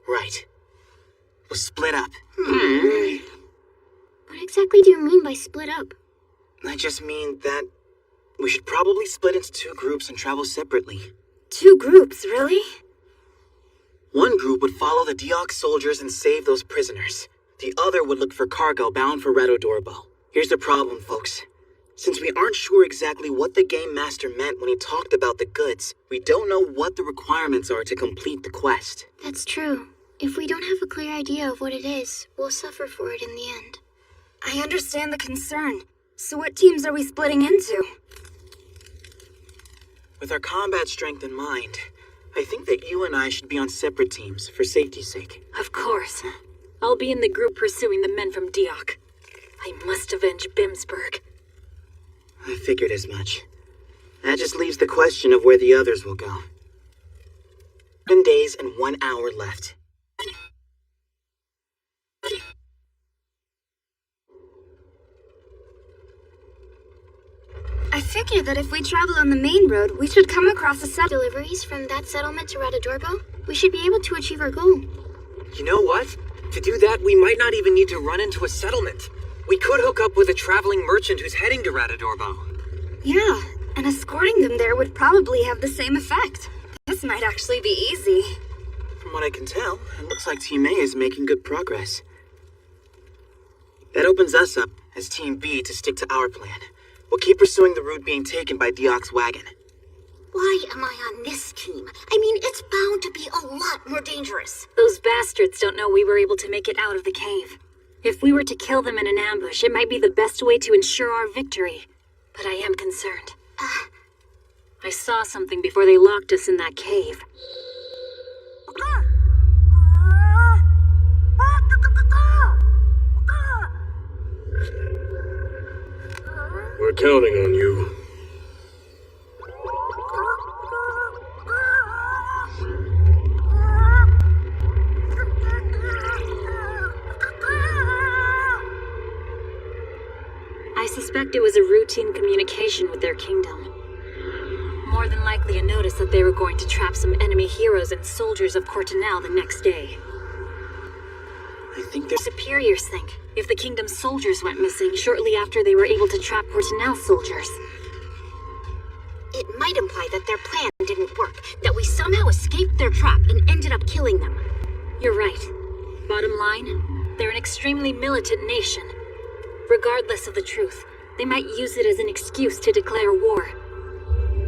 Right. We'll split up. What exactly do you mean by split up? I just mean that we should probably split into two groups and travel separately. 2 groups, really? One group would follow the Deox soldiers and save those prisoners. The other would look for cargo bound for Radodorbo. Here's the problem, folks. Since we aren't sure exactly what the Game Master meant when he talked about the goods, we don't know what the requirements are to complete the quest. That's true. If we don't have a clear idea of what it is, we'll suffer for it in the end. I understand the concern. So what teams are we splitting into? With our combat strength in mind, I think that you and I should be on separate teams for safety's sake. Of course. I'll be in the group pursuing the men from Deoch. I must avenge Bimsburg. I figured as much. That just leaves the question of where the others will go. 10 days and 1 hour left. I figure that if we travel on the main road, we should come across a set Deliveries from that settlement to Radodorbo? We should be able to achieve our goal. You know what? To do that, we might not even need to run into a settlement. We could hook up with a traveling merchant who's heading to Radodorbo. Yeah, and escorting them there would probably have the same effect. This might actually be easy. From what I can tell, it looks like Team A is making good progress. That opens us up, as Team B, to stick to our plan. We'll keep pursuing the route being taken by Deox's wagon. Why am I on this team? I mean, it's bound to be a lot more dangerous. Those bastards don't know we were able to make it out of the cave. If we were to kill them in an ambush, it might be the best way to ensure our victory. But I am concerned. I saw something before they locked us in that cave. We're counting on you. I suspect it was a routine communication with their kingdom. More than likely a notice that they were going to trap some enemy heroes and soldiers of Cortinel the next day. I think there's... Superiors think if the kingdom's soldiers went missing shortly after they were able to trap Cortinel's soldiers. It might imply that their plan didn't work, that we somehow escaped their trap and ended up killing them. You're right. Bottom line, they're an extremely militant nation. Regardless of the truth, they might use it as an excuse to declare war.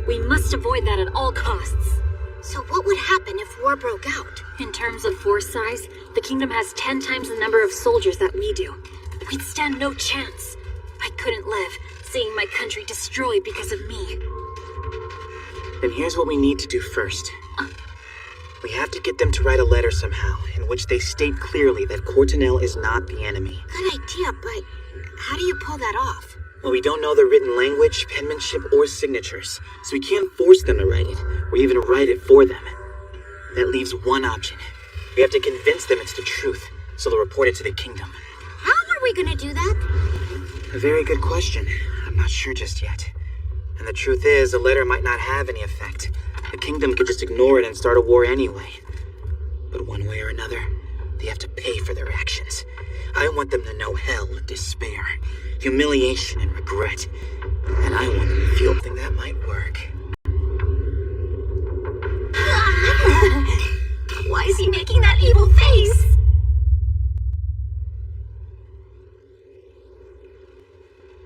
We must avoid that at all costs. So what would happen if war broke out? In terms of force size, the kingdom has 10 times the number of soldiers that we do. We'd stand no chance. I couldn't live, seeing my country destroyed because of me. Then here's what we need to do first. We have to get them to write a letter somehow, in which they state clearly that Cortinel is not the enemy. Good idea, but how do you pull that off? Well, we don't know the written language, penmanship, or signatures, so we can't force them to write it, or even write it for them. That leaves one option. We have to convince them it's the truth, so they'll report it to the kingdom. How are we gonna do that? A very good question. I'm not sure just yet. And the truth is, a letter might not have any effect. The kingdom could just ignore it and start a war anyway. But one way or another, they have to pay for their actions. I want them to know hell, despair, humiliation, and regret. And I want them to feel something that might work. Why is he making that evil face?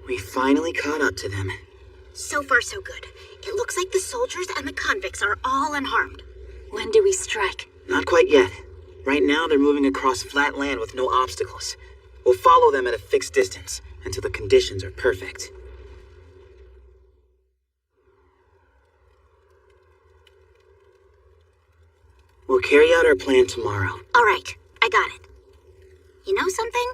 We finally caught up to them. So far, so good. It looks like the soldiers and the convicts are all unharmed. When do we strike? Not quite yet. Right now, they're moving across flat land with no obstacles. We'll follow them at a fixed distance until the conditions are perfect. We'll carry out our plan tomorrow. All right, I got it. You know something?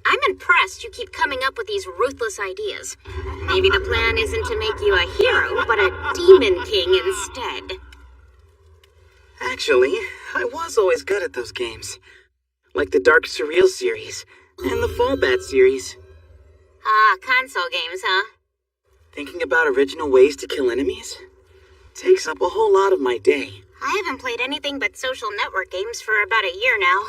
I'm impressed you keep coming up with these ruthless ideas. Maybe the plan isn't to make you a hero, but a demon king instead. Actually, I was always good at those games. Like the Dark Surreal series and the Fallbat series. Ah, console games, huh? Thinking about original ways to kill enemies takes up a whole lot of my day. I haven't played anything but social network games for about a year now.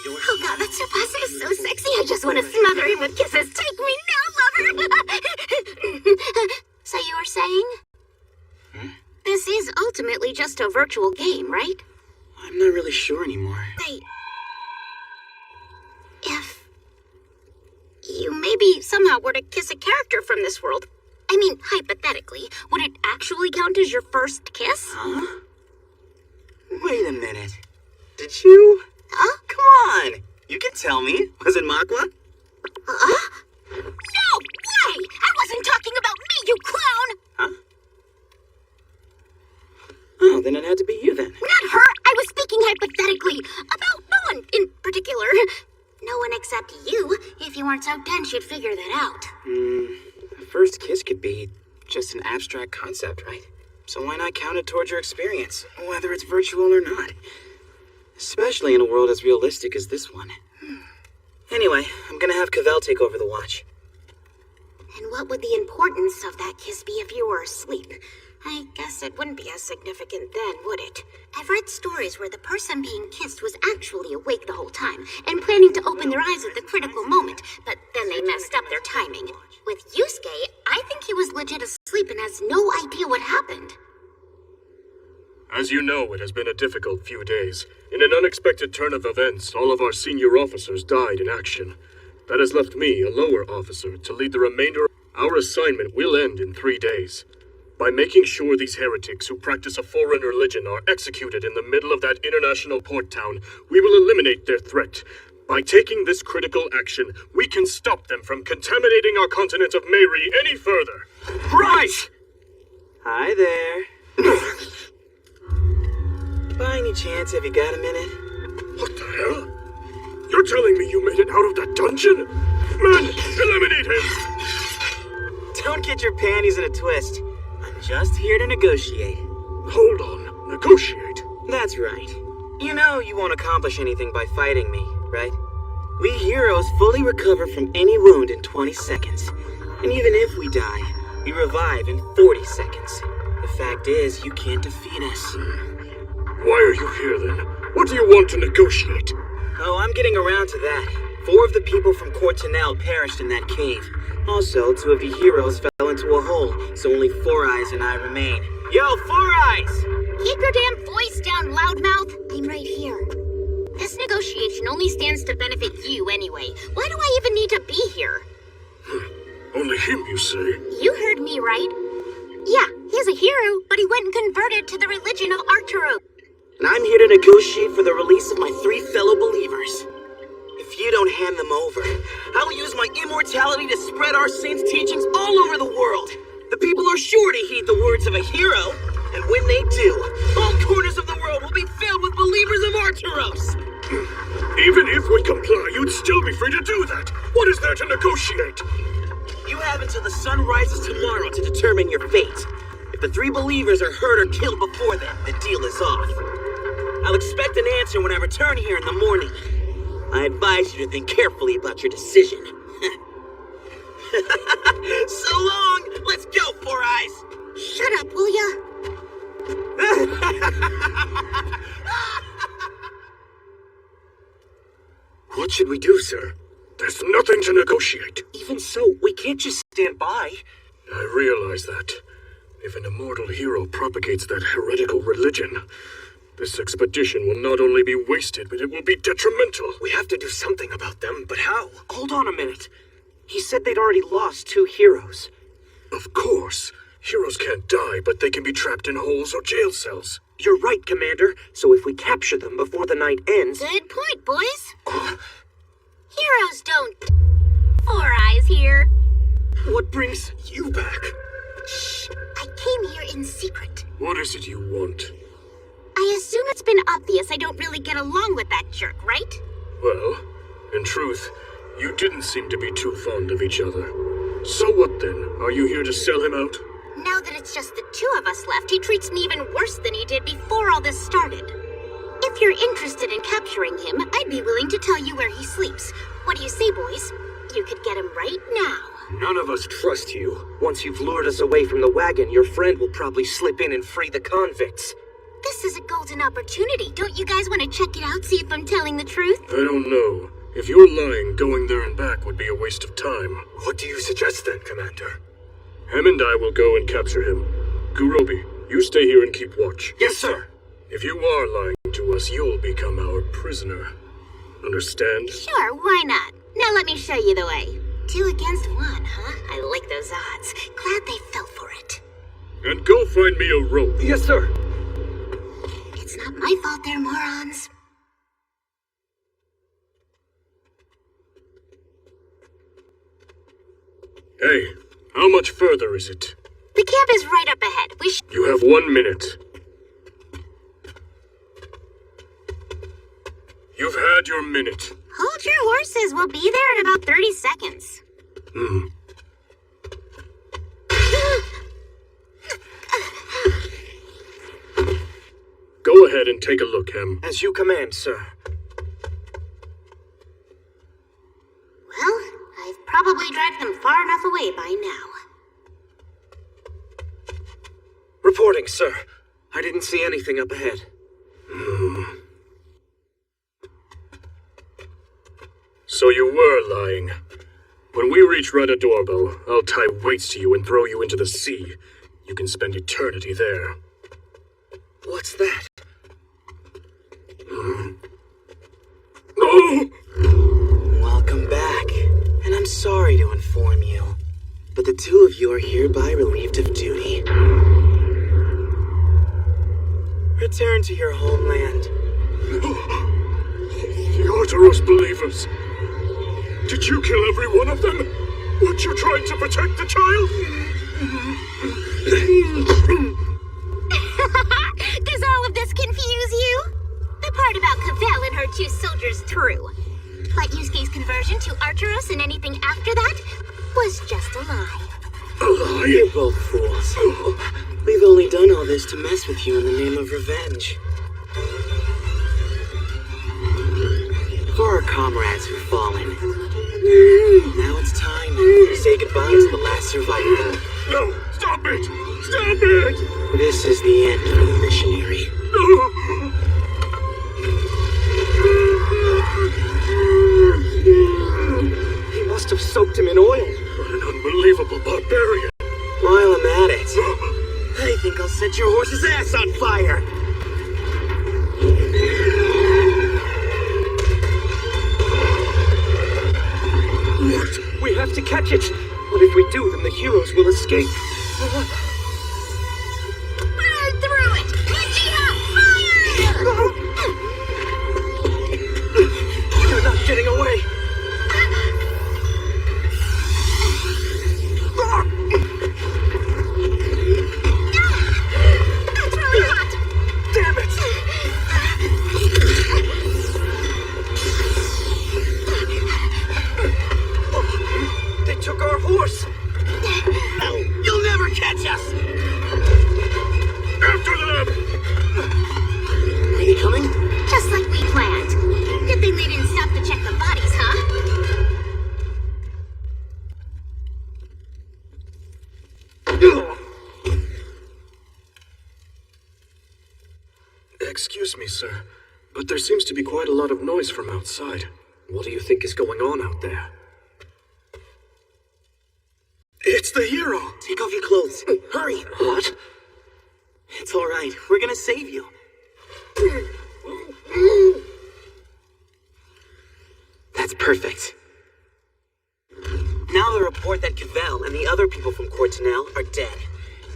Oh god, that Tsubasa is so sexy. I just want to smother him with kisses. Take me now, lover. So you were saying? This is ultimately just a virtual game, right? I'm not really sure anymore. Wait. If you maybe somehow were to kiss a character from this world, I mean, hypothetically, would it actually count as your first kiss? Huh? Wait a minute. Did you? Huh? Come on. You can tell me. Was it Makwa? No way! I wasn't talking about me, you clown! Huh? Oh, then it had to be you then. Not her! I was speaking hypothetically about no one in particular. No one except you. If you weren't so dense, you'd figure that out. A first kiss could be just an abstract concept, right? So why not count it towards your experience, whether it's virtual or not? Especially in a world as realistic as this one. Anyway, I'm gonna have Cavell take over the watch. And what would the importance of that kiss be if you were asleep? I guess it wouldn't be as significant then, would it? I've read stories where the person being kissed was actually awake the whole time and planning to open their eyes at the critical moment, but then they messed up their timing. With Yusuke, I think he was legit asleep and has no idea what happened. As you know, it has been a difficult few days. In an unexpected turn of events, all of our senior officers died in action. That has left me, a lower officer, to lead the remainder. Our assignment will end in 3 days. By making sure these heretics who practice a foreign religion are executed in the middle of that international port town, we will eliminate their threat. By taking this critical action, we can stop them from contaminating our continent of Meiri any further. Right! Hi there. By any chance, have you got a minute? What the hell? You're telling me you made it out of that dungeon? Man, eliminate him! Don't get your panties in a twist. I'm just here to negotiate. Hold on, negotiate? That's right. You know you won't accomplish anything by fighting me, right? We heroes fully recover from any wound in 20 seconds. And even if we die, we revive in 40 seconds. The fact is, you can't defeat us. Why are you here then? What do you want to negotiate? Oh, I'm getting around to that. 4 of the people from Courtenel perished in that cave. Also, 2 of the heroes fell into a hole, so only Four Eyes and I remain. Yo, Four Eyes! Keep your damn voice down, loudmouth. I'm right here. This negotiation only stands to benefit you anyway. Why do I even need to be here? Only him, you say? You heard me right. Yeah, he's a hero, but he went and converted to the religion of Arturo. And I'm here to negotiate for the release of my 3 fellow believers. If you don't hand them over, I'll use my immortality to spread our saints' teachings all over the world. The people are sure to heed the words of a hero, and when they do, all corners of the world will be filled with believers of Arturos. Even if we comply, you'd still be free to do that. What is there to negotiate? You have until the sun rises tomorrow to determine your fate. If the 3 believers are hurt or killed before then, the deal is off. I'll expect an answer when I return here in the morning. I advise you to think carefully about your decision. So long! Let's go, Four Eyes! Shut up, will ya? What should we do, sir? There's nothing to negotiate. Even so, we can't just stand by. I realize that. If an immortal hero propagates that heretical religion, this expedition will not only be wasted, but it will be detrimental. We have to do something about them, but how? Hold on a minute. He said they'd already lost 2 heroes. Of course. Heroes can't die, but they can be trapped in holes or jail cells. You're right, Commander. So if we capture them before the night ends... Good point, boys. Heroes don't... Four Eyes here. What brings you back? Shh. I came here in secret. What is it you want? I assume it's been obvious I don't really get along with that jerk, right? Well, in truth, you didn't seem to be too fond of each other. So what then? Are you here to sell him out? Now that it's just the 2 of us left, he treats me even worse than he did before all this started. If you're interested in capturing him, I'd be willing to tell you where he sleeps. What do you say, boys? You could get him right now. None of us trust you. Once you've lured us away from the wagon, your friend will probably slip in and free the convicts. This is a golden opportunity. Don't you guys want to check it out, see if I'm telling the truth? I don't know. If you're lying, going there and back would be a waste of time. What do you suggest then, Commander? Hem and I will go and capture him. Gurobi, you stay here and keep watch. Yes, sir. If you are lying to us, you'll become our prisoner. Understand? Sure, why not? Now let me show you the way. 2 against 1, huh? I like those odds. Glad they fell for it. And go find me a rope. Yes, sir. It's not my fault they're morons. Hey, how much further is it? The camp is right up ahead. You have 1 minute. You've had your minute. Hold your horses. We'll be there in about 30 seconds. Go ahead and take a look, Hem. As you command, sir. Well, I've probably dragged them far enough away by now. Reporting, sir. I didn't see anything up ahead. So you were lying. When we reach Rada Doorbell, I'll tie weights to you and throw you into the sea. You can spend eternity there. What's that? Oh! Welcome back. And I'm sorry to inform you, but the 2 of you are hereby relieved of duty. Return to your homeland. The Arteros believers. Did you kill every one of them? Weren't you trying to protect the child? Does all of this confuse you? The part about Cavell and her 2 soldiers, true. But Yusuke's conversion to Arteros and anything after that was just a lie. A lie? You're both fools. We've only done all this to mess with you in the name of revenge. For our comrades who've fallen, now it's time to say goodbye to the last survivor. No! Stop it! Stop it! This is the end for the missionary. He must have soaked him in oil. What an unbelievable barbarian! While I'm at it, I think I'll set your horse's ass on fire. We have to catch it. But if we do, then the heroes will escape. Burn through it! Uchiha, fire! They're not getting away. That's really hot! Damn it! They took our horse. No, you'll never catch us. After them! Are they coming? Just like we planned. Good thing they didn't stop to check the bodies, huh? Excuse me, sir, but there seems to be quite a lot of noise from outside. What do you think is going on out there? It's the hero! Take off your clothes. Hurry. What? It's all right. We're gonna save you. That's perfect. Now they report that Cavell and the other people from Courtenel are dead.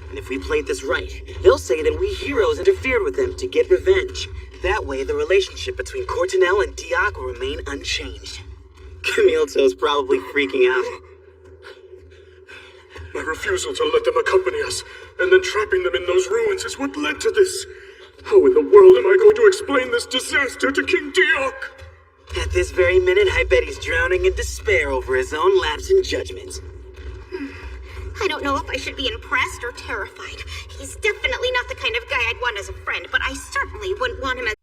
And if we played this right, they'll say that we heroes interfered with them to get revenge. That way, the relationship between Courtenel and Diak will remain unchanged. Camille Toe's probably freaking out. My refusal to let them accompany us, and then trapping them in those ruins is what led to this. How in the world am I going to explain this disaster to King Diak? At this very minute, I bet he's drowning in despair over his own lapse in judgment. I don't know if I should be impressed or terrified. He's definitely not the kind of guy I'd want as a friend, but I certainly wouldn't want him as...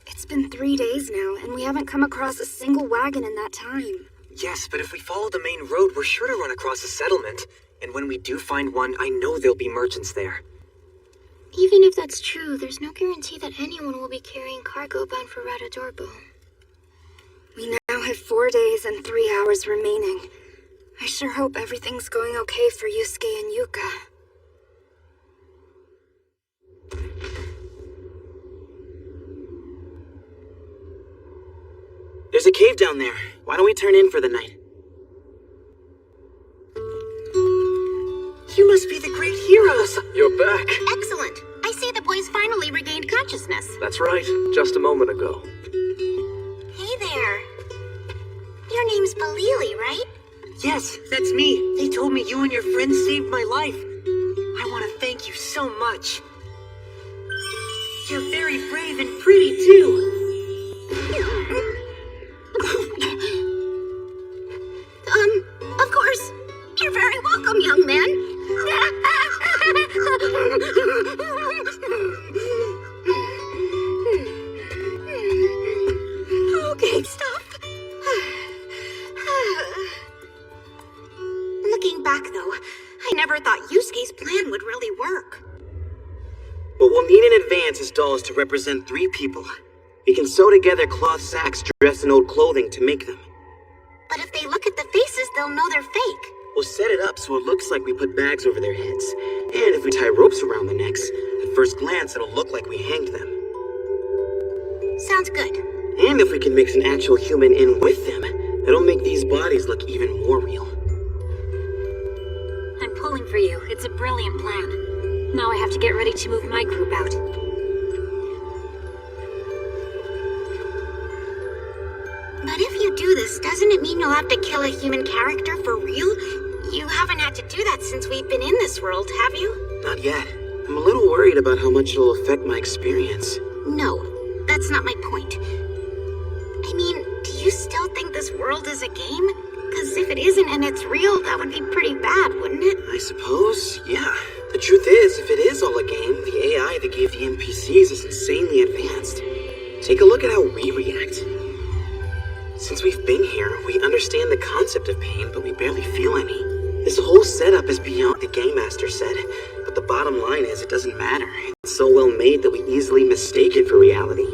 It's been 3 days now, and we haven't come across a single wagon in that time. Yes, but if we follow the main road, we're sure to run across a settlement. And when we do find one, I know there'll be merchants there. Even if that's true, there's no guarantee that anyone will be carrying cargo bound for Radadorbo. We now have 4 days and 3 hours remaining. I sure hope everything's going okay for Yusuke and Yuka. There's a cave down there. Why don't we turn in for the night? You must be the great heroes! You're back. Excellent. I see the boys finally regained consciousness. That's right. Just a moment ago. Hey there. Your name's Balili, right? Yes, that's me. They told me you and your friends saved my life. I want to thank you so much. You're very brave and pretty, too. Of course. You're very welcome, young man. Okay, stop. Looking back, though, I never thought Yusuke's plan would really work. What we'll need in advance is dolls to represent 3 people. We can sew together cloth sacks dressed in old clothing to make them. But if they look at the faces, they'll know they're fake. We'll set it up so it looks like we put bags over their heads. And if we tie ropes around the necks, at first glance it'll look like we hanged them. Sounds good. And if we can mix an actual human in with them, it'll make these bodies look even more real. I'm pulling for you. It's a brilliant plan. Now I have to get ready to move my group out. But if you do this, doesn't it mean you'll have to kill a human character for real? You haven't had to do that since we've been in this world, have you? Not yet. I'm a little worried about how much it'll affect my experience. No, that's not my point. I mean, do you still think this world is a game? Because if it isn't and it's real, that would be pretty bad, wouldn't it? I suppose, yeah. The truth is, if it is all a game, the AI that gave the NPCs is insanely advanced. Take a look at how we react. Since we've been here, we understand the concept of pain, but we barely feel any. This whole setup is beyond what the Game Master said, but the bottom line is it doesn't matter. It's so well made that we easily mistake it for reality.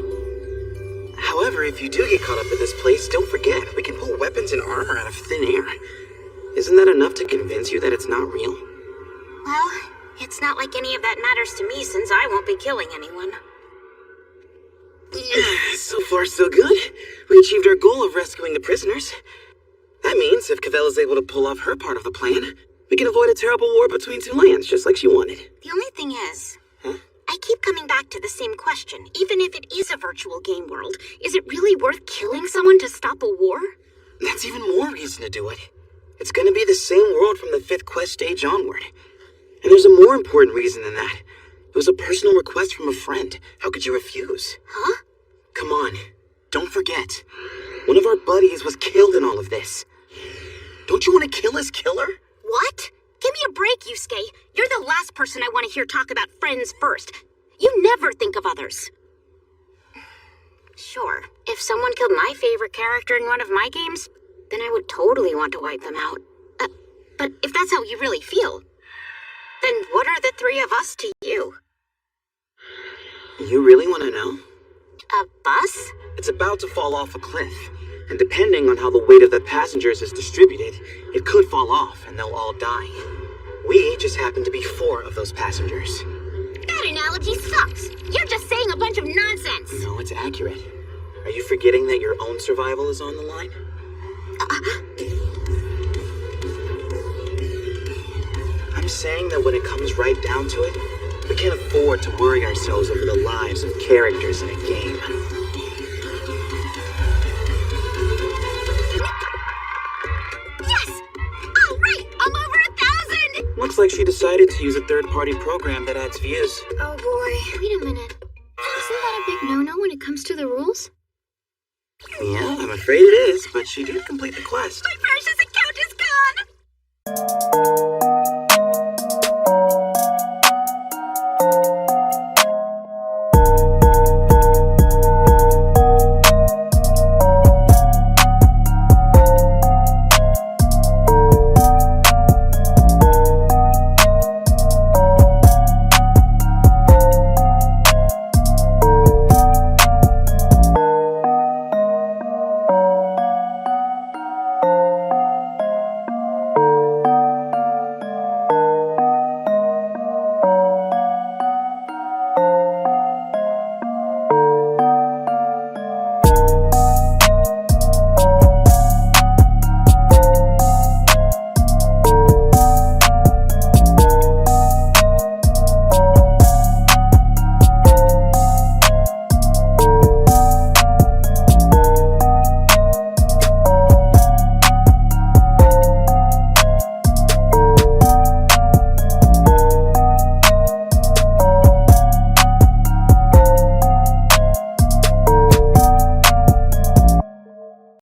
However, if you do get caught up in this place, don't forget, we can pull weapons and armor out of thin air. Isn't that enough to convince you that it's not real? Well, it's not like any of that matters to me since I won't be killing anyone. So far, so good. We achieved our goal of rescuing the prisoners. That means if Cavell is able to pull off her part of the plan, we can avoid a terrible war between 2 lands, just like she wanted. The only thing is, I keep coming back to the same question. Even if it is a virtual game world, is it really worth killing someone to stop a war? That's even more reason to do it. It's gonna be the same world from the 5th quest stage onward. And there's a more important reason than that. It was a personal request from a friend. How could you refuse? Huh? Come on, don't forget. One of our buddies was killed in all of this. Don't you want to kill his killer? What? Give me a break, Yusuke. You're the last person I want to hear talk about friends first. You never think of others. Sure, if someone killed my favorite character in one of my games, then I would totally want to wipe them out. But if that's how you really feel, then what are the 3 of us to you? You really want to know? A bus? It's about to fall off a cliff. And depending on how the weight of the passengers is distributed, it could fall off and they'll all die. We just happen to be 4 of those passengers. That analogy sucks. You're just saying a bunch of nonsense. No, it's accurate. Are you forgetting that your own survival is on the line? I'm saying that when it comes right down to it, we can't afford to worry ourselves over the lives of characters in a game. Yes! All right, I'm over 1,000! Looks like she decided to use a third-party program that adds views. Oh boy. Wait a minute. Isn't that a big no-no when it comes to the rules? Yeah, I'm afraid it is, but she did complete the quest.